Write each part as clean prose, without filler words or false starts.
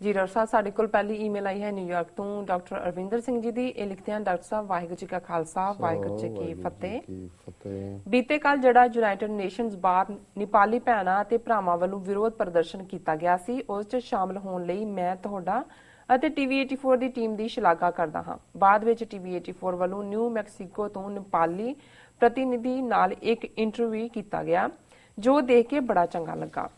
जी doctor साहब, साडे कोल पहली ईमेल आई है न्यूयॉर्क तो डॉक्टर अरविंदर सिंह जी दी। ये लिखते हैं, डॉक्टर साहब वाहिगुरू जी का खालसा वाहिगुरू जी की फतेह। बीते कल ਜਿਹੜਾ ਯੂਨਾਈਟਿਡ ਨੇਸ਼ਨਸ ਬਾਹਰ ਨੇਪਾਲੀ ਭੈਣਾਂ ਅਤੇ ਭਰਾਵਾਂ ਵੱਲੋਂ ਵਿਰੋਧ ਪ੍ਰਦਰਸ਼ਨ ਕੀਤਾ ਗਿਆ ਸੀ, ਉਸ 'ਚ ਸ਼ਾਮਲ ਹੋਣ ਲਈ ਮੈਂ ਤੁਹਾਡਾ ਅਤੇ ਟੀਵੀ 84 ਦੀ ਟੀਮ ਦੀ ਸ਼ਲਾਘਾ ਕਰਦਾ ਹਾਂ। ਬਾਅਦ ਵਿੱਚ ਟੀਵੀ 84 ਵੱਲੋਂ ਨਿਊ ਮੈਕਸੀਕੋ ਤੋਂ ਨੇਪਾਲੀ ਪ੍ਰਤੀਨਿਧੀ ਨਾਲ ਇੱਕ ਇੰਟਰਵਿਊ ਕੀਤਾ ਗਿਆ, ਜੋ ਦੇਖ ਕੇ ਬੜਾ ਚੰਗਾ ਲੱਗਾ।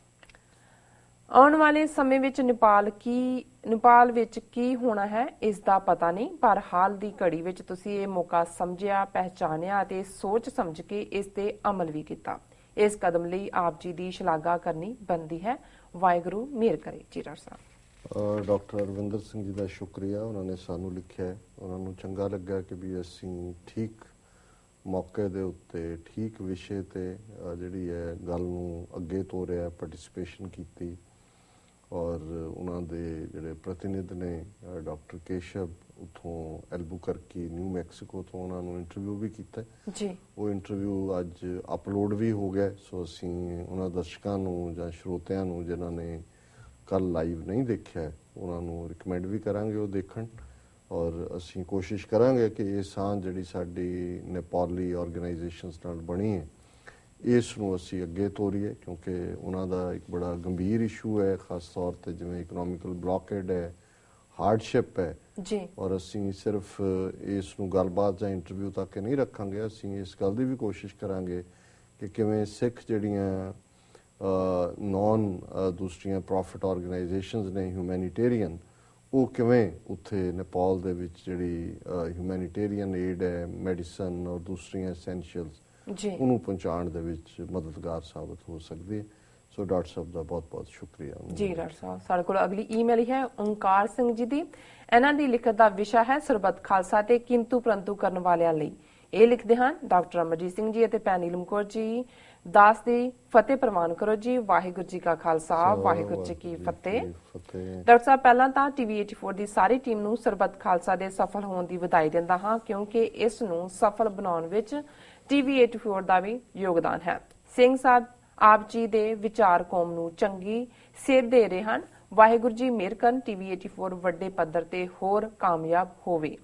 ਆਉਣ ਵਾਲੇ ਸਮੇਂ ਵਿੱਚ ਨੇਪਾਲ ਵਿੱਚ ਕੀ ਹੋਣਾ ਹੈ ਇਸ ਦਾ ਪਤਾ ਨਹੀਂ, ਪਰ ਹਾਲ ਦੀ ਘੜੀ ਵਿੱਚ ਤੁਸੀਂ ਇਹ ਮੌਕਾ ਸਮਝਿਆ, ਪਹਿਚਾਨਿਆ ਅਤੇ ਸੋਚ ਸਮਝ ਕੇ ਇਸ ਤੇ ਅਮਲ ਵੀ ਕੀਤਾ। ਇਸ ਕਦਮ ਲਈ ਆਪ ਜੀ ਦੀ ਸ਼ਲਾਘਾ ਕਰਨੀ ਬਣਦੀ ਹੈ। ਵਾਹਿਗੁਰੂ ਮਿਹਰ ਕਰੇ। ਜੀ ਡਾਕਟਰ ਸਾਹਿਬ। ਡਾਕਟਰ ਅਰਵਿੰਦਰ ਸਿੰਘ ਜੀ ਦਾ ਸ਼ੁਕਰੀਆ, ਉਹਨਾਂ ਨੇ ਸਾਨੂੰ ਲਿਖਿਆ, ਉਹਨਾਂ ਨੂੰ ਚੰਗਾ ਲੱਗਾ ਕਿ ਵੀ ਅਸੀਂ ਠੀਕ ਮੌਕੇ ਦੇ ਉੱਤੇ ਠੀਕ ਵਿਸ਼ੇ ਤੇ ਜਿਹੜੀ ਹੈ ਗੱਲ ਨੂੰ ਅੱਗੇ ਤੋਰਿਆ, ਪਾਰਟਿਸਿਪੇਸ਼ਨ ਕੀਤੀ। ਔਰ ਉਹਨਾਂ ਦੇ ਜਿਹੜੇ ਪ੍ਰਤੀਨਿਧ ਨੇ ਡਾਕਟਰ ਕੇਸ਼ਵ ਉੱਥੋਂ ਐਲਬੂਕਰਕੀ ਨਿਊ ਮੈਕਸੀਕੋ ਤੋਂ, ਉਹਨਾਂ ਨੂੰ ਇੰਟਰਵਿਊ ਵੀ ਕੀਤਾ ਜੀ। ਉਹ ਇੰਟਰਵਿਊ ਅੱਜ ਅਪਲੋਡ ਵੀ ਹੋ ਗਿਆ। ਸੋ ਅਸੀਂ ਉਹਨਾਂ ਦਰਸ਼ਕਾਂ ਨੂੰ ਜਾਂ ਸਰੋਤਿਆਂ ਨੂੰ ਜਿਨ੍ਹਾਂ ਨੇ ਕੱਲ ਲਾਈਵ ਨਹੀਂ ਦੇਖਿਆ, ਉਹਨਾਂ ਨੂੰ ਰਿਕਮੈਂਡ ਵੀ ਕਰਾਂਗੇ ਉਹ ਦੇਖਣ। ਔਰ ਅਸੀਂ ਕੋਸ਼ਿਸ਼ ਕਰਾਂਗੇ ਕਿ ਇਹ ਸਾਂਝ ਜਿਹੜੀ ਸਾਡੀ ਨੇਪਾਲੀ ਆਰਗੇਨਾਈਜੇਸ਼ਨਸ ਨਾਲ ਬਣੀ ਹੈ, ਇਸ ਨੂੰ ਅਸੀਂ ਅੱਗੇ ਤੋਰੀਏ, ਕਿਉਂਕਿ ਉਹਨਾਂ ਦਾ ਇੱਕ ਬੜਾ ਗੰਭੀਰ ਇਸ਼ੂ ਹੈ, ਖਾਸ ਤੌਰ ਤੇ ਜਿਵੇਂ ਇਕਨੋਮਿਕਲ ਬਲੌਕੇਡ ਹੈ, ਹਾਰਡਸ਼ਿਪ ਹੈ ਜੀ। ਔਰ ਅਸੀਂ ਸਿਰਫ ਇਸ ਨੂੰ ਗੱਲਬਾਤ ਜਾਂ ਇੰਟਰਵਿਊ ਤੱਕ ਨਹੀਂ ਰੱਖਾਂਗੇ, ਅਸੀਂ ਇਸ ਗੱਲ ਦੀ ਵੀ ਕੋਸ਼ਿਸ਼ ਕਰਾਂਗੇ ਕਿ ਕਿਵੇਂ ਸਿੱਖ ਜਿਹੜੀਆਂ ਨੌਨ ਦੂਸਰੀਆਂ ਪ੍ਰੋਫਿਟ ਆਰਗੇਨਾਈਜੇਸ਼ਨਸ ਨੇ ਹਿਊਮੈਨੀਟੇਰੀਅਨ, ਉਹ ਕਿਵੇਂ ਉੱਥੇ ਨੇਪਾਲ ਦੇ ਵਿੱਚ ਜਿਹੜੀ ਹਿਊਮੈਨੀਟੇਰੀਅਨ ਏਡ ਹੈ, ਮੈਡੀਸਨ ਔਰ ਦੂਸਰੀਆਂ ਐਸੈਂਸ਼ੀਅਲਸ ਉਹਨੂੰ ਪਹੁੰਚਾਉਣ ਦੇ ਵਿੱਚ ਮਦਦਗਾਰ ਸਾਬਤ ਹੋ ਸਕਦੀ ਹੈ। ਸੋ ਡਾਕਟਰ ਸਾਹਿਬ ਦਾ ਬਹੁਤ ਬਹੁਤ ਸ਼ੁਕਰੀਆ ਜੀ। ਡਾਕਟਰ ਸਾਹਿਬ, ਸਾਡੇ ਕੋਲ ਅਗਲੀ ਈਮੇਲ ਹੈ ਓਂਕਾਰ ਸਿੰਘ ਜੀ ਦੀ। ਇਹਨਾਂ ਦੀ ਲਿਖਤ ਦਾ ਵਿਸ਼ਾ ਹੈ ਸਰਬੱਤ ਖਾਲਸਾ ਤੇ ਕਿੰਤੂ ਪ੍ਰੰਤੂ ਕਰਨ ਵਾਲਿਆਂ ਲਈ। ਇਹ ਲਿਖਦੇ ਹਨ, ਡਾਕਟਰ ਅਮਰਜੀਤ ਸਿੰਘ ਜੀ ਅਤੇ ਭੈਣ ਨੀਲਮ ਕੌਰ ਜੀ ਦਾਸ ਦੀ ਫਤਿਹ ਪ੍ਰਵਾਨ ਕਰੋ ਜੀ। ਵਾਹਿਗੁਰੂ ਜੀ ਕਾ ਖਾਲਸਾ ਵਾਹਿਗੁਰੂ ਜੀ ਕੀ ਫਤਿਹ। ਡਾਕਟਰ ਸਾਹਿਬ, ਪਹਿਲਾਂ ਤਾਂ ਟੀਵੀ 84 ਦੀ ਸਾਰੀ ਟੀਮ ਨੂੰ ਸਰਬੱਤ ਖਾਲਸਾ ਦੇ ਸਫਲ ਹੋਣ ਦੀ ਵਧਾਈ ਦਿੰਦਾ ਹਾਂ, ਕਿਉਂਕਿ ਇਸ ਨੂੰ ਸਫਲ ਬਣਾਉਣ ਵਿੱਚ ਟੀਵੀ 84 ਦਾ ਵੀ ਯੋਗਦਾਨ ਹੈ। ਸਿੰਘ ਸਾਹਿਬ ਆਪ ਜੀ ਦੇ ਵਿਚਾਰ ਕੌਮ ਨੂੰ ਚੰਗੀ ਸੇਧ ਦੇ ਰਹੇ ਹਨ। ਵਾਹਿਗੁਰੂ ਜੀ ਮਿਹਰ ਕਰਨ, ਟੀਵੀ 84 ਵੱਡੇ ਪੱਧਰ ਤੇ ਹੋਰ ਕਾਮਯਾਬ ਹੋਵੇ।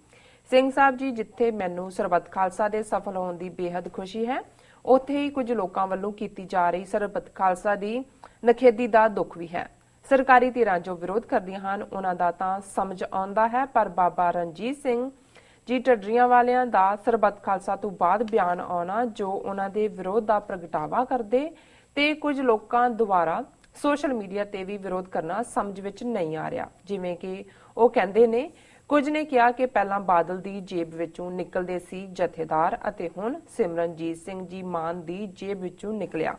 ਸਿੰਘ ਸਾਹਿਬ ਜੀ, ਜਿੱਥੇ ਮੈਨੂੰ ਸਰਬੱਤ ਖਾਲਸਾ ਦੇ ਸਫਲ ਹੋਣ ਦੀ ਬੇਹੱਦ ਖੁਸ਼ੀ ਹੈ, ਉੱਥੇ ਹੀ ਕੁਝ ਲੋਕਾਂ ਵੱਲੋਂ ਕੀਤੀ ਜਾ ਰਹੀ ਸਰਬੱਤ ਖਾਲਸਾ ਦੀ ਨਖੇਦੀ ਦਾ ਦੁੱਖ ਵੀ ਹੈ। ਸਰਕਾਰੀ ਧਿਰਾਂ ਜੋ ਵਿਰੋਧ ਕਰਦੀਆਂ ਹਨ, ਉਹਨਾਂ ਦਾ ਤਾਂ ਸਮਝ ਆਉਂਦਾ ਹੈ, ਪਰ ਬਾਬਾ ਰਣਜੀਤ ਸਿੰਘ ਜੀ ਢੱਡਰੀਆਂ ਵਾਲਿਆਂ ਦਾ ਸਰਬੱਤ ਖਾਲਸਾ ਤੋਂ ਬਾਅਦ ਬਿਆਨ ਆਉਣਾ, ਜੋ ਉਹਨਾਂ ਦੇ ਵਿਰੋਧ ਦਾ ਪ੍ਰਗਟਾਵਾ ਕਰਦੇ ਤੇ ਕੁਝ ਲੋਕਾਂ ਦੁਆਰਾ ਸੋਸ਼ਲ ਮੀਡੀਆ ਤੇ ਵੀ ਵਿਰੋਧ ਕਰਨਾ ਸਮਝ ਵਿੱਚ ਨਹੀਂ ਆ ਰਿਹਾ। ਜਿਵੇਂ ਕਿ ਉਹ ਕਹਿੰਦੇ ਨੇ, ਕੁਝ ਨੇ ਕਿਹਾ ਕਿ ਪਹਿਲਾਂ ਬਾਦਲ ਦੀ ਜੇਬ ਵਿੱਚੋਂ ਨਿਕਲਦੇ ਸੀ ਜਥੇਦਾਰ ਅਤੇ ਹੁਣ ਸਿਮਰਨਜੀਤ ਸਿੰਘ ਜੀ ਮਾਨ ਦੀ ਜੇਬ ਵਿੱਚੋਂ ਨਿਕਲਿਆ।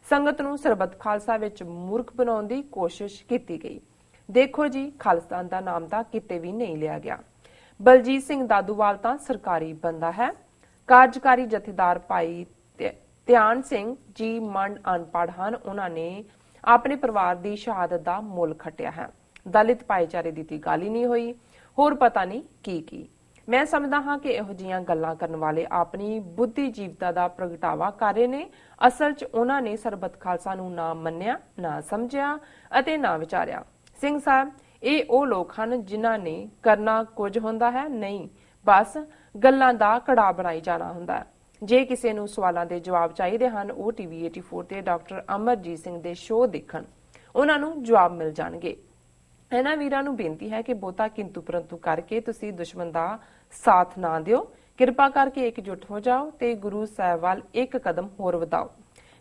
ਸੰਗਤ ਨੂੰ ਸਰਬੱਤ ਖਾਲਸਾ ਵਿੱਚ ਮੂਰਖ ਬਣਾਉਣ ਦੀ ਕੋਸ਼ਿਸ਼ ਕੀਤੀ ਗਈ। ਦੇਖੋ ਜੀ, ਖਾਲਿਸਤਾਨ ਦਾ ਨਾਮ ਤਾਂ ਕਿਤੇ ਵੀ ਨਹੀਂ ਲਿਆ ਗਿਆ। ਬਲਜੀਤ ਸਿੰਘ ਦਾਦੂਵਾਲ ਤਾਂ ਸਰਕਾਰੀ ਬੰਦਾ ਹੈ। ਕਾਰਜਕਾਰੀ ਜਥੇਦਾਰ ਭਾਈ ਧਿਆਨ ਸਿੰਘ ਜੀ ਮੰਡ ਅਨਪੜ੍ਹ ਹਨ। ਉਹਨਾਂ ਨੇ ਆਪਣੇ ਪਰਿਵਾਰ ਦੀ ਸ਼ਹਾਦਤ ਦਾ ਮੁੱਲ ਖੱਟਿਆ ਹੈ। ਦਲਿਤ ਭਾਈਚਾਰੇ ਦੀ ਗਾਲੀ ਨਹੀਂ ਹੋਈ, ਹੋਰ ਪਤਾ ਨਹੀਂ ਕੀ। ਮੈਂ ਸਮਝਦਾ ਹਾਂ ਕਿ ਇਹੋ ਜਿਹੀਆਂ ਗੱਲਾਂ ਕਰਨ ਵਾਲੇ ਆਪਣੀ ਬੁੱਧੀਜੀਵਤਾ ਦਾ ਪ੍ਰਗਟਾਵਾ ਕਰ ਰਹੇ ਨੇ। ਅਸਲ 'ਚ ਉਹਨਾਂ ਨੇ ਸਰਬੱਤ ਖਾਲਸਾ ਨੂੰ ਨਾ ਮੰਨਿਆ, ਨਾ ਸਮਝਿਆ ਅਤੇ ਨਾ ਵਿਚਾਰਿਆ। ਸਿੰਘ ਸਾਹਿਬ, ਇਹ ਉਹ ਲੋਕ ਹਨ ਜਿਨ੍ਹਾਂ ਨੇ ਕਰਨਾ ਕੁਝ ਹੁੰਦਾ ਹੈ ਨਹੀਂ, ਬਸ ਗੱਲਾਂ ਦਾ ਕੜਾ ਬਣਾਈ ਜਾਣਾ ਹੁੰਦਾ ਹੈ। ਜੇ ਕਿਸੇ ਨੂੰ ਸਵਾਲਾਂ ਦੇ ਜਵਾਬ ਚਾਹੀਦੇ ਹਨ, ਉਹ ਟੀਵੀ 84 ਤੇ ਡਾਕਟਰ ਅਮਰਜੀਤ ਸਿੰਘ ਦੇ ਸ਼ੋਅ ਦੇਖਣ, ਉਹਨਾਂ ਨੂੰ ਜਵਾਬ ਮਿਲ ਜਾਣਗੇ। ਇਹਨਾਂ ਵੀਰਾਂ ਨੂੰ ਬੇਨਤੀ ਹੈ ਕਿ ਬਹੁਤਾ ਕਿੰਤੂ ਪਰੰਤੂ ਕਰਕੇ ਤੁਸੀਂ ਦੁਸ਼ਮਣ ਦਾ ਸਾਥ ਨਾ ਦਿਓ। ਕਿਰਪਾ ਕਰਕੇ ਇਕਜੁੱਟ ਹੋ ਜਾਓ ਤੇ ਗੁਰੂ ਸਾਹਿਬ ਵੱਲ ਇੱਕ ਕਦਮ ਹੋਰ ਵਧਾਓ।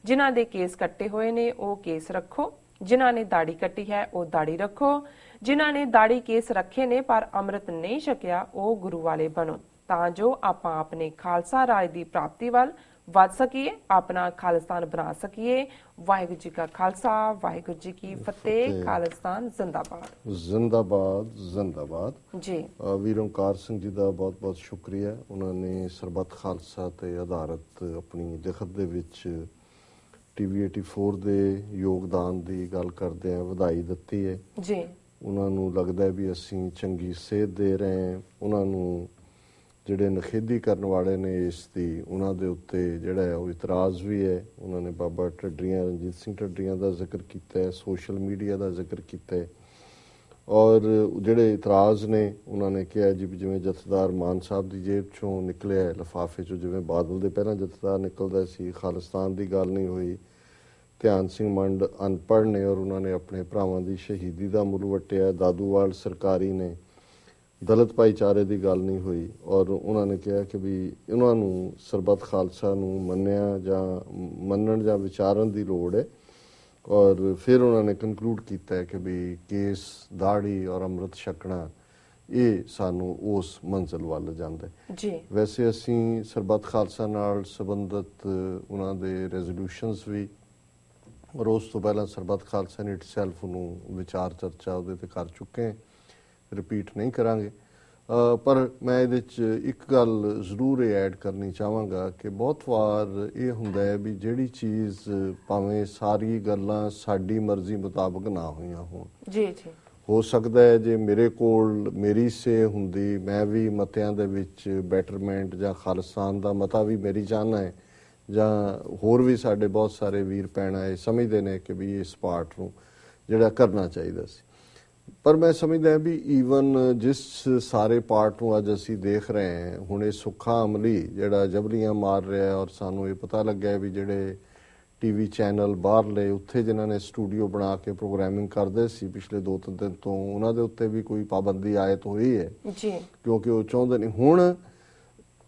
ਜਿਨ੍ਹਾਂ ਦੇ ਕੇਸ ਕੱਟੇ ਹੋਏ ਨੇ ਉਹ ਕੇਸ ਰੱਖੋ, ਜਿਨ੍ਹਾਂ ਨੇ ਦਾੜੀ ਕੱਟੀ ਹੈ ਉਹ ਦਾੜੀ ਰੱਖੋ, ਜਿਨ੍ਹਾਂ ਨੇ ਦਾੜੀ ਕੇਸ ਰੱਖੇ ਨੇ ਪਰ ਅੰਮ੍ਰਿਤ ਨਹੀਂ ਛਕਿਆ ਉਹ ਗੁਰੂ ਵਾਲੇ ਬਣੋ, ਤਾਂ ਜੋ ਆਪਾਂ ਆਪਣੇ ਖਾਲਸਾ ਰਾਜ ਦੀ ਪ੍ਰਾਪਤੀ ਵੱਲ ਵੱਧ ਸਕੀਏ, ਆਪਣਾ ਖਾਲਿਸਤਾਨ ਬਣਾ ਸਕੀਏ। ਵਾਹਿਗੁਰੂ ਜੀ ਕਾ ਖਾਲਸਾ ਵਾਹਿਗੁਰੂ ਜੀ ਕੀ ਫਤਿਹ। ਖਾਲਿਸਤਾਨ ਜ਼ਿੰਦਾਬਾਦ ਜ਼ਿੰਦਾਬਾਦ ਜ਼ਿੰਦਾਬਾਦ ਜੀ। ਵੀਰ ਓਂਕਾਰ ਸਿੰਘ ਜੀ ਦਾ ਬਹੁਤ ਬਹੁਤ ਸ਼ੁਕਰੀਆ। ਉਹਨਾਂ ਨੇ ਸਰਬੱਤ ਖਾਲਸਾ ਤੇ ਆਧਾਰਿਤ ਆਪਣੀ ਲਿਖਤ ਦੇ ਵਿੱਚ ਟੀਵੀ 84 ਦੇ ਯੋਗਦਾਨ ਦੀ ਗੱਲ ਕਰਦੇ ਆ ਵਧਾਈ ਦਿੱਤੀ ਹੈ ਜੀ। ਉਹਨਾਂ ਨੂੰ ਲੱਗਦਾ ਵੀ ਅਸੀਂ ਚੰਗੀ ਸੇਧ ਦੇ ਰਹੇ ਹਾਂ। ਉਹਨਾਂ ਨੂੰ ਜਿਹੜੇ ਨਖੇਦੀ ਕਰਨ ਵਾਲੇ ਨੇ ਇਸ ਦੀ, ਉਹਨਾਂ ਦੇ ਉੱਤੇ ਜਿਹੜਾ ਹੈ ਉਹ ਇਤਰਾਜ਼ ਵੀ ਹੈ। ਉਹਨਾਂ ਨੇ ਬਾਬਾ ਢੱਡਰੀਆਂ, ਰਣਜੀਤ ਸਿੰਘ ਢੱਡਰੀਆਂ ਦਾ ਜ਼ਿਕਰ ਕੀਤਾ ਹੈ, ਸੋਸ਼ਲ ਮੀਡੀਆ ਦਾ ਜ਼ਿਕਰ ਕੀਤਾ ਹੈ। ਔਰ ਜਿਹੜੇ ਇਤਰਾਜ਼ ਨੇ ਉਹਨਾਂ ਨੇ ਕਿਹਾ ਜੀ ਵੀ ਜਿਵੇਂ ਜਥੇਦਾਰ ਮਾਨ ਸਾਹਿਬ ਦੀ ਜੇਬ ਚੋਂ ਨਿਕਲਿਆ ਲਿਫਾਫੇ ਚੋਂ, ਜਿਵੇਂ ਬਾਦਲ ਦੇ ਪਹਿਲਾਂ ਜਥੇਦਾਰ ਨਿਕਲਦਾ ਸੀ, ਖਾਲਿਸਤਾਨ ਦੀ ਗੱਲ ਨਹੀਂ ਹੋਈ। ਧਿਆਨ ਸਿੰਘ ਮੰਡ ਅਨਪੜ੍ਹ ਨੇ ਔਰ ਉਹਨਾਂ ਨੇ ਆਪਣੇ ਭਰਾਵਾਂ ਦੀ ਸ਼ਹੀਦੀ ਦਾ ਮੁੱਲ ਵੱਟਿਆ। ਦਾਦੂਵਾਲ ਸਰਕਾਰੀ ਨੇ ਦਲਿਤ ਭਾਈਚਾਰੇ ਦੀ ਗੱਲ ਨਹੀਂ ਹੋਈ ਔਰ ਉਹਨਾਂ ਨੇ ਕਿਹਾ ਕਿ ਵੀ ਉਹਨਾਂ ਨੂੰ ਸਰਬੱਤ ਖਾਲਸਾ ਨੂੰ ਮੰਨਣ ਜਾਂ ਵਿਚਾਰਨ ਦੀ ਲੋੜ ਹੈ। ਔਰ ਫਿਰ ਉਹਨਾਂ ਨੇ ਕਨਕਲੂਡ ਕੀਤਾ ਹੈ ਕਿ ਵੀ ਕੇਸ, ਦਾੜੀ ਔਰ ਅੰਮ੍ਰਿਤ ਛਕਣਾ ਇਹ ਸਾਨੂੰ ਉਸ ਮੰਜ਼ਿਲ ਵੱਲ ਜਾਂਦਾ ਜੀ। ਵੈਸੇ ਅਸੀਂ ਸਰਬੱਤ ਖਾਲਸਾ ਨਾਲ ਸੰਬੰਧਿਤ ਉਹਨਾਂ ਦੇ ਰੈਜ਼ੋਲੂਸ਼ਨਸ ਵੀ ਔਰ ਉਸ ਤੋਂ ਪਹਿਲਾਂ ਸਰਬੱਤ ਖਾਲਸਾ ਨੇ ਇਟਸੈਲਫ ਨੂੰ ਵਿਚਾਰ ਚਰਚਾ ਉਹਦੇ ਤੇ ਕਰ ਚੁੱਕੇ ਹਾਂ, ਰਿਪੀਟ ਨਹੀਂ ਕਰਾਂਗੇ। ਪਰ ਮੈਂ ਇਹਦੇ 'ਚ ਇੱਕ ਗੱਲ ਜ਼ਰੂਰ ਇਹ ਐਡ ਕਰਨੀ ਚਾਹਾਂਗਾ ਕਿ ਬਹੁਤ ਵਾਰ ਇਹ ਹੁੰਦਾ ਹੈ ਵੀ ਜਿਹੜੀ ਚੀਜ਼ ਭਾਵੇਂ ਸਾਰੀ ਗੱਲਾਂ ਸਾਡੀ ਮਰਜ਼ੀ ਮੁਤਾਬਕ ਨਾ ਹੋਈਆਂ ਹੋਣ, ਜੀ ਜੀ, ਹੋ ਸਕਦਾ ਹੈ ਜੇ ਮੇਰੇ ਕੋਲ ਮੇਰੀ ਸੇ ਹੁੰਦੀ, ਮੈਂ ਵੀ ਮਤਿਆਂ ਦੇ ਵਿੱਚ ਬੈਟਰਮੈਂਟ ਜਾਂ ਖਾਲਿਸਤਾਨ ਦਾ ਮਤਾ ਵੀ ਮੇਰੀ ਚਾਹਨਾ ਹੈ, ਜਾਂ ਹੋਰ ਵੀ ਸਾਡੇ ਬਹੁਤ ਸਾਰੇ ਵੀਰ ਭੈਣਾਂ ਇਹ ਸਮਝਦੇ ਨੇ ਕਿ ਵੀ ਇਸ ਪਾਰਟ ਨੂੰ ਜਿਹੜਾ ਕਰਨਾ ਚਾਹੀਦਾ ਸੀ। ਪਰ ਮੈਂ ਸਮਝਦਾ ਵੀ ਈਵਨ ਜਿਸ ਸਾਰੇ ਪਾਰਟ ਨੂੰ ਅੱਜ ਅਸੀਂ ਦੇਖ ਰਹੇ ਹਾਂ, ਹੁਣ ਇਹ ਸੁੱਖਾ ਅਮਲੀ ਜਿਹੜਾ ਜਬਲੀਆਂ ਮਾਰ ਰਿਹਾ ਔਰ ਸਾਨੂੰ ਇਹ ਪਤਾ ਲੱਗਿਆ ਵੀ ਜਿਹੜੇ ਟੀਵੀ ਚੈਨਲ ਬਾਹਰਲੇ ਉੱਥੇ ਜਿਨ੍ਹਾਂ ਨੇ ਸਟੂਡੀਓ ਬਣਾ ਕੇ ਪ੍ਰੋਗਰਾਮਿੰਗ ਕਰਦੇ ਸੀ ਪਿਛਲੇ 2-3 ਦਿਨ ਤੋਂ, ਉਹਨਾਂ ਦੇ ਉੱਤੇ ਵੀ ਕੋਈ ਪਾਬੰਦੀ ਆਇਤ ਹੋਈ ਹੈ ਜੀ, ਕਿਉਂਕਿ ਉਹ ਚਾਹੁੰਦੇ ਨਹੀਂ। ਹੁਣ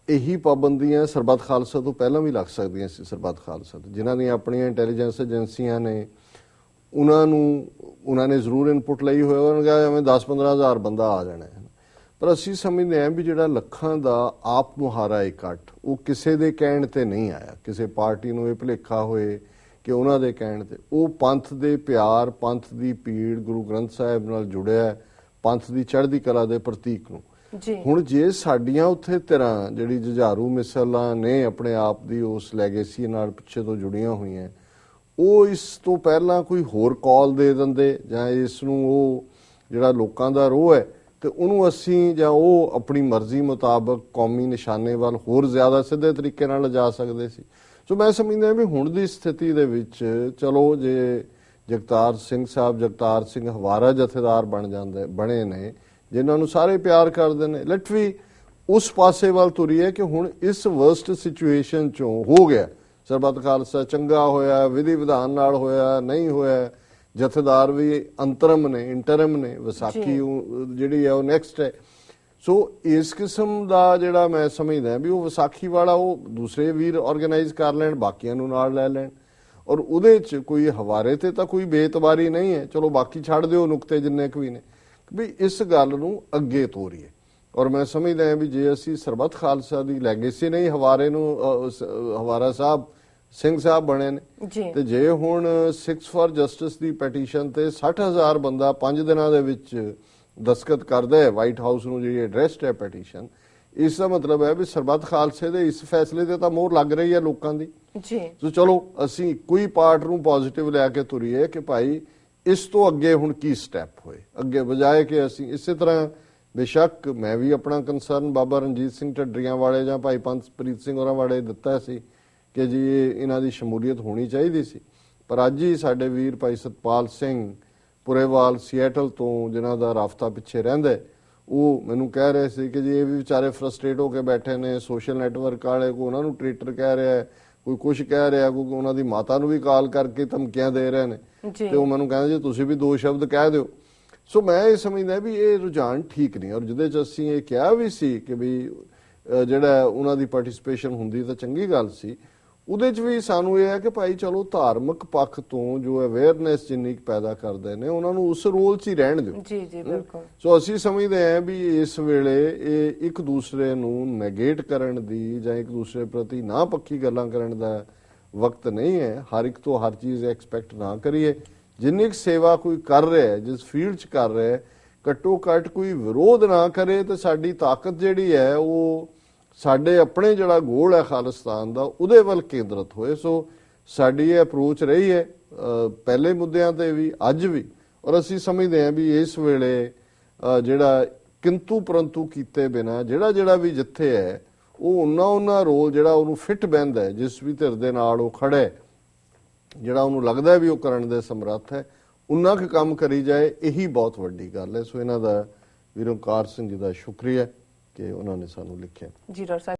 ਇਹੀ ਪਾਬੰਦੀਆਂ ਸਰਬੱਤ ਖਾਲਸਾ ਤੋਂ ਪਹਿਲਾਂ ਵੀ ਲੱਗ ਸਕਦੀਆਂ ਸੀ। ਸਰਬੱਤ ਖਾਲਸਾ ਤੋਂ ਜਿਨ੍ਹਾਂ ਦੀਆਂ ਆਪਣੀਆਂ ਇੰਟੈਲੀਜੈਂਸ ਏਜੰਸੀਆਂ ਨੇ, ਉਹਨਾਂ ਨੇ ਜ਼ਰੂਰ ਇਨਪੁਟ ਲਈ ਹੋਇਆ, ਉਹਨਾਂ ਨੇ ਕਿਹਾ ਐਵੇਂ 10-15 ਹਜ਼ਾਰ ਬੰਦਾ ਆ ਜਾਣਾ ਹੈ। ਪਰ ਅਸੀਂ ਸਮਝਦੇ ਹਾਂ ਵੀ ਜਿਹੜਾ ਲੱਖਾਂ ਦਾ ਆਪ ਮੁਹਾਰਾ ਇਕੱਠ ਉਹ ਕਿਸੇ ਦੇ ਕਹਿਣ ਤੇ ਨਹੀਂ ਆਇਆ, ਕਿਸੇ ਪਾਰਟੀ ਨੂੰ ਇਹ ਭੁਲੇਖਾ ਹੋਏ ਕਿ ਉਹਨਾਂ ਦੇ ਕਹਿਣ ਤੇ। ਉਹ ਪੰਥ ਦੇ ਪਿਆਰ, ਪੰਥ ਦੀ ਪੀੜ, ਗੁਰੂ ਗ੍ਰੰਥ ਸਾਹਿਬ ਨਾਲ ਜੁੜਿਆ ਪੰਥ ਦੀ ਚੜ੍ਹਦੀ ਕਲਾ ਦੇ ਪ੍ਰਤੀਕ ਨੂੰ। ਹੁਣ ਜੇ ਸਾਡੀਆਂ ਉੱਥੇ ਧਿਰਾਂ ਜਿਹੜੀ ਜੁਝਾਰੂ ਮਿਸਲਾਂ ਨੇ ਆਪਣੇ ਆਪ ਦੀ ਉਸ ਲੈਗੇਸੀ ਨਾਲ ਪਿੱਛੇ ਤੋਂ ਜੁੜੀਆਂ ਹੋਈਆਂ, ਉਹ ਇਸ ਤੋਂ ਪਹਿਲਾਂ ਕੋਈ ਹੋਰ ਕਾਲ ਦੇ ਦਿੰਦੇ ਜਾਂ ਇਸ ਨੂੰ ਉਹ ਜਿਹੜਾ ਲੋਕਾਂ ਦਾ ਰੋਹ ਹੈ ਤੇ ਉਹਨੂੰ ਅਸੀਂ ਜਾਂ ਉਹ ਆਪਣੀ ਮਰਜ਼ੀ ਮੁਤਾਬਕ ਕੌਮੀ ਨਿਸ਼ਾਨੇ ਵੱਲ ਹੋਰ ਜ਼ਿਆਦਾ ਸਿੱਧੇ ਤਰੀਕੇ ਨਾਲ ਲਿਜਾ ਸਕਦੇ ਸੀ। ਸੋ ਮੈਂ ਸਮਝਦਾ ਵੀ ਹੁਣ ਦੀ ਸਥਿਤੀ ਦੇ ਵਿੱਚ ਚਲੋ ਜੇ ਜਗਤਾਰ ਸਿੰਘ ਹਵਾਰਾ ਜਥੇਦਾਰ ਬਣੇ ਨੇ, ਜਿਨ੍ਹਾਂ ਨੂੰ ਸਾਰੇ ਪਿਆਰ ਕਰਦੇ ਨੇ, ਲੈਟ ਵੀ ਉਸ ਪਾਸੇ ਵੱਲ ਤੁਰੀਏ ਕਿ ਹੁਣ ਇਸ ਵਰਸਟ ਸਿਚੁਏਸ਼ਨ ਚੋਂ ਹੋ ਗਿਆ ਸਰਬੱਤ ਖਾਲਸਾ, ਚੰਗਾ ਹੋਇਆ, ਵਿਧੀ ਵਿਧਾਨ ਨਾਲ ਹੋਇਆ, ਨਹੀਂ ਹੋਇਆ, ਜਥੇਦਾਰ ਵੀ ਅੰਤਰਮ ਨੇ, ਇੰਟਰਮ ਨੇ, ਵਿਸਾਖੀ ਜਿਹੜੀ ਹੈ ਉਹ ਨੈਕਸਟ ਹੈ। ਸੋ ਇਸ ਕਿਸਮ ਦਾ ਜਿਹੜਾ ਮੈਂ ਸਮਝਦਾ ਵੀ ਉਹ ਵਿਸਾਖੀ ਵਾਲਾ ਉਹ ਦੂਸਰੇ ਵੀਰ ਆਰਗੇਨਾਈਜ਼ ਕਰ ਲੈਣ, ਬਾਕੀਆਂ ਨੂੰ ਨਾਲ ਲੈ ਲੈਣ, ਔਰ ਉਹਦੇ 'ਚ ਕੋਈ ਹਵਾਰੇ ਤੇ ਤਾਂ ਕੋਈ ਬੇਇਤਬਾਰੀ ਨਹੀਂ ਹੈ। ਚਲੋ ਬਾਕੀ ਛੱਡ ਦਿਓ ਨੁਕਤੇ ਜਿੰਨੇ ਕੁ ਵੀ ਨੇ, ਵੀ ਇਸ ਗੱਲ ਨੂੰ ਅੱਗੇ ਤੋਰੀਏ। ਔਰ ਮੈਂ ਸਮਝਦਾ ਹਾਂ ਵੀ ਜੇ ਅਸੀਂ ਸਰਬੱਤ ਖਾਲਸਾ ਦੀ ਲੈਗੇਸੀ ਨਹੀਂ, ਹਵਾਰਾ ਸਿੰਘ ਸਾਹਿਬ ਬਣੇ ਨੇ, ਤੇ ਜੇ ਹੁਣ 6 ਫॉर ਜਸਟਿਸ ਦੀ ਪੈਟੀਸ਼ਨ ਤੇ 60,000 ਬੰਦਾ 5 ਦਿਨਾਂ ਦੇ ਵਿੱਚ ਦਸਤਖਤ ਕਰਦਾ ਹੈ ਵਾਈਟ ਹਾਊਸ ਨੂੰ, ਜਿਹੜੀ ਐਡਰੈਸਡ ਹੈ ਪੈਟੀਸ਼ਨ, ਇਸ ਦਾ ਮਤਲਬ ਹੈ ਵੀ ਸਰਬੱਤ ਖਾਲਸੇ ਦੇ ਇਸ ਫੈਸਲੇ ਤੇ ਤਾਂ ਮੋਹਰ ਲੱਗ ਰਹੀ ਹੈ ਲੋਕਾਂ ਦੀ ਜੀ। ਸੋ ਚਲੋ ਅਸੀਂ ਇੱਕੋ ਹੀ ਪਾਰਟ ਨੂੰ ਪੋਜ਼ਿਟਿਵ ਲੈ ਕੇ ਤੁਰੀਏ ਕਿ ਭਾਈ ਇਸ ਤੋਂ ਅੱਗੇ ਹੁਣ ਕੀ ਸਟੈਪ ਹੋਏ, ਅੱਗੇ ਬਜਾਏ ਕਿ ਅਸੀਂ ਇਸੇ ਤਰ੍ਹਾਂ। ਬੇਸ਼ੱਕ ਮੈਂ ਵੀ ਆਪਣਾ ਕੰਸਰਨ ਬਾਬਾ ਰਣਜੀਤ ਸਿੰਘ ਢੱਡਰੀਆਂ ਵਾਲੇ ਜਾਂ ਭਾਈ ਪੰਥਪ੍ਰੀਤ ਸਿੰਘ ਹੋਰਾਂ ਵਾਲੇ ਦਿੱਤਾ ਸੀ ਕਿ ਜੀ ਇਹਨਾਂ ਦੀ ਸ਼ਮੂਲੀਅਤ ਹੋਣੀ ਚਾਹੀਦੀ ਸੀ, ਪਰ ਅੱਜ ਹੀ ਸਾਡੇ ਵੀਰ ਭਾਈ ਸਤਪਾਲ ਸਿੰਘ ਪੁਰੇਵਾਲ ਸੀਐਟਲ ਤੋਂ, ਜਿਨ੍ਹਾਂ ਦਾ ਰਾਫਤਾ ਪਿੱਛੇ ਰਹਿੰਦਾ, ਉਹ ਮੈਨੂੰ ਕਹਿ ਰਹੇ ਸੀ ਕਿ ਜੀ ਇਹ ਵੀ ਵਿਚਾਰੇ ਫਰਸਟ੍ਰੇਟ ਹੋ ਕੇ ਬੈਠੇ ਨੇ, ਸੋਸ਼ਲ ਨੈਟਵਰਕ ਵਾਲੇ ਕੋ ਉਹਨਾਂ ਨੂੰ ਟ੍ਰੇਟਰ ਕਹਿ ਰਿਹਾ, ਕੋਈ ਕੁਛ ਕਹਿ ਰਿਹਾ, ਕੋਈ ਉਹਨਾਂ ਦੀ ਮਾਤਾ ਨੂੰ ਵੀ ਕਾਲ ਕਰਕੇ ਧਮਕੀਆਂ ਦੇ ਰਹੇ ਨੇ, ਤੇ ਉਹ ਮੈਨੂੰ ਕਹਿੰਦੇ ਜੀ ਤੁਸੀਂ ਵੀ 2 ਸ਼ਬਦ ਕਹਿ ਦਿਓ। ਸੋ ਮੈਂ ਇਹ ਸਮਝਦਾ ਵੀ ਇਹ ਰੁਝਾਨ ਠੀਕ ਨਹੀਂ, ਔਰ ਜਿਹਦੇ 'ਚ ਅਸੀਂ ਇਹ ਕਿਹਾ ਵੀ ਸੀ ਕਿ ਵੀ ਜਿਹੜਾ ਉਹਨਾਂ ਦੀ ਪਾਰਟਿਸਿਪੇਸ਼ਨ ਹੁੰਦੀ ਤਾਂ ਚੰਗੀ ਗੱਲ ਸੀ, ਉਹਦੇ 'ਚ ਵੀ ਸਾਨੂੰ ਇਹ ਹੈ ਕਿ ਭਾਈ ਚਲੋ ਧਾਰਮਿਕ ਪੱਖ ਤੋਂ ਜੋ ਅਵੇਅਰਨੈਸ ਜਿੰਨੀ ਪੈਦਾ ਕਰਦੇ ਨੇ ਉਹਨਾਂ ਨੂੰ ਉਸ ਰੋਲ 'ਚ ਹੀ ਰਹਿਣ ਦਿਓ। ਜੀ ਜੀ ਬਿਲਕੁਲ। ਸੋ ਅਸੀਂ ਸਮਝਦੇ ਹਾਂ ਵੀ ਇਸ ਵੇਲੇ ਇਹ ਇੱਕ ਦੂਸਰੇ ਨੂੰ ਨੈਗੇਟ ਕਰਨ ਦੀ ਜਾਂ ਇੱਕ ਦੂਸਰੇ ਪ੍ਰਤੀ ਨਾ ਪੱਖੀ ਗੱਲਾਂ ਕਰਨ ਦਾ ਵਕਤ ਨਹੀਂ ਹੈ। ਹਰ ਇੱਕ ਤੋਂ ਹਰ ਚੀਜ਼ ਐਕਸਪੈਕਟ ਨਾ ਕਰੀਏ। ਜਿੰਨੀ ਕੁ ਸੇਵਾ ਕੋਈ ਕਰ ਰਿਹਾ, ਜਿਸ ਫੀਲਡ 'ਚ ਕਰ ਰਿਹਾ, ਘੱਟੋ ਘੱਟ ਕੋਈ ਵਿਰੋਧ ਨਾ ਕਰੇ ਤੇ ਸਾਡੀ ਤਾਕਤ ਜਿਹੜੀ ਹੈ ਉਹ ਸਾਡੇ ਆਪਣੇ ਜਿਹੜਾ ਗੋਲ ਹੈ ਖਾਲਿਸਤਾਨ ਦਾ, ਉਹਦੇ ਵੱਲ ਕੇਂਦਰਿਤ ਹੋਏ। ਸੋ ਸਾਡੀ ਇਹ ਅਪਰੋਚ ਰਹੀ ਹੈ ਪਹਿਲੇ ਮੁੱਦਿਆਂ ਤੇ ਵੀ, ਅੱਜ ਵੀ, ਔਰ ਅਸੀਂ ਸਮਝਦੇ ਹਾਂ ਵੀ ਇਸ ਵੇਲੇ ਜਿਹੜਾ ਕਿੰਤੂ ਪਰੰਤੂ ਕੀਤੇ ਬਿਨਾ ਜਿਹੜਾ ਵੀ ਜਿੱਥੇ ਹੈ ਉਹ ਉਹਨਾਂ ਰੋਲ ਜਿਹੜਾ ਉਹਨੂੰ ਫਿੱਟ ਬਹਿੰਦਾ ਹੈ, ਜਿਸ ਵੀ ਧਿਰ ਦੇ ਨਾਲ ਉਹ ਖੜਾ ਹੈ, ਜਿਹੜਾ ਉਹਨੂੰ ਲੱਗਦਾ ਵੀ ਉਹ ਕਰਨ ਦੇ ਸਮਰੱਥ ਹੈ, ਉਨਾ ਕੁ ਕੰਮ ਕਰੀ ਜਾਏ, ਇਹੀ ਬਹੁਤ ਵੱਡੀ ਗੱਲ ਹੈ। ਸੋ ਇਹਨਾਂ ਦਾ ਵੀਰ ਓਂਕਾਰ ਸਿੰਘ ਜੀ ਦਾ ਸ਼ੁਕਰੀਆ ਕਿ ਉਹਨਾਂ ਨੇ ਸਾਨੂੰ ਲਿਖਿਆ। ਜੀ ਡਾਕਟਰ ਸਾਹਿਬ